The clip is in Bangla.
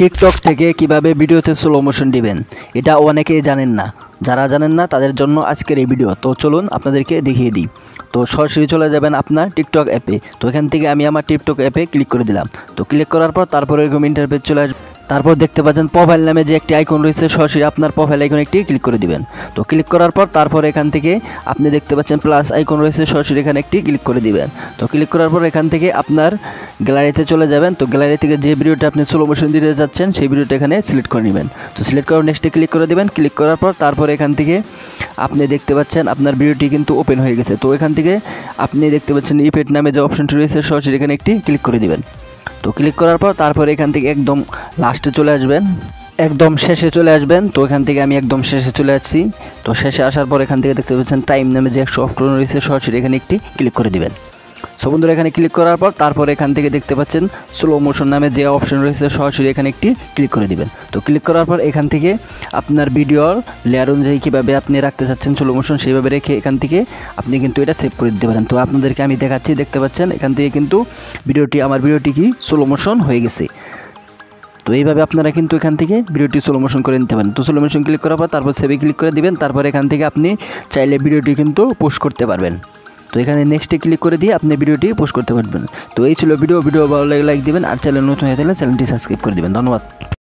টিকটক থেকে কিভাবে ভিডিওতে স্লো মোশন দিবেন এটা অনেকেই জানেন না। যারা জানেন না তাদের জন্য আজকের এই ভিডিও। তো চলুন আপনাদেরকে দেখিয়ে দিই। তো সরাসরি চলে যাবেন আপনার টিকটক অ্যাপে। তো এখান থেকে আমি আমার টিকটক অ্যাপে ক্লিক করে দিলাম। তো ক্লিক করার পর তারপরে এরকম ইন্টারফেস চলে আসবে। তারপর দেখতে পাচ্ছেন প্রোফাইল নামে যে একটি আইকন রয়েছে, সরাসরি আপনার প্রোফাইল আইকন একটি ক্লিক করে দিবেন। তো ক্লিক করার পর তারপর এখান থেকে আপনি দেখতে পাচ্ছেন প্লাস আইকন রয়েছে, সরাসরি এখানে একটি ক্লিক করে দিবেন। তো ক্লিক করার পর এখান থেকে আপনার গ্যালারিতে চলে যাবেন। তো গ্যালারি থেকে যে ভিডিওটা আপনি স্লো মোশন দিতে যাচ্ছেন সেই ভিডিওটা এখানে সিলেক্ট করে নেবেন। তো সিলেক্ট করে নেক্সটে ক্লিক করে দিবেন। ক্লিক করার পর তারপর এখান থেকে আপনি দেখতে পাচ্ছেন আপনার ভিডিওটি কিন্তু ওপেন হয়ে গেছে। তো এখান থেকে আপনি দেখতে পাচ্ছেন ইফেক্ট নামে যে অপশনটি রয়েছে, সরাসরি এখানে একটি ক্লিক করে দিবেন। তো ক্লিক করার পর তারপর এখান থেকে একদম লাস্টে চলে আসবেন, একদম শেষে চলে আসবেন। তো এখান থেকে আমি একদম শেষে চলে আসছি। তো শেষে আসার পর এখান থেকে দেখতে পাচ্ছেন টাইম নামে যে একশো অপশন রয়েছে, সরাসরি এখানে একটি ক্লিক করে দিবেন। সো বন্ধুরা, এখানে ক্লিক করার পর তারপর এখান থেকে দেখতে পাচ্ছেন স্লো মোশন নামে যে অপশন রয়েছে, সরাসরি এখানে একটি ক্লিক করে দিবেন। তো ক্লিক করার পর এখান থেকে আপনার ভিডিওর লেয়ার অনুযায়ী কীভাবে আপনি রাখতে চাচ্ছেন স্লো মোশন, সেইভাবে রেখে এখান থেকে আপনি কিন্তু এটা সেভ করে দিতে পারেন। তো আপনাদেরকে আমি দেখাচ্ছি, দেখতে পাচ্ছেন এখান থেকে কিন্তু আমার ভিডিওটি কি স্লো মোশন হয়ে গেছে। তো এইভাবে আপনারা কিন্তু এখান থেকে ভিডিওটি স্লো মোশন করে নিতে পারেন। তো স্লো মোশন ক্লিক করার পর তারপর সেভে ক্লিক করে দিবেন। তারপর এখান থেকে আপনি চাইলে ভিডিওটি কিন্তু পোস্ট করতে পারবেন। তো এখানে নেক্সটে ক্লিক করে দিয়ে আপনি ভিডিওটি পোস্ট করতে পারবেন। তো এই ছিল ভিডিও ভালো লাগলে লাইক দিবেন, আর চ্যানেল নতুন হয়ে থাকলে চ্যানেলটি সাবস্ক্রাইব করে দিবেন। ধন্যবাদ।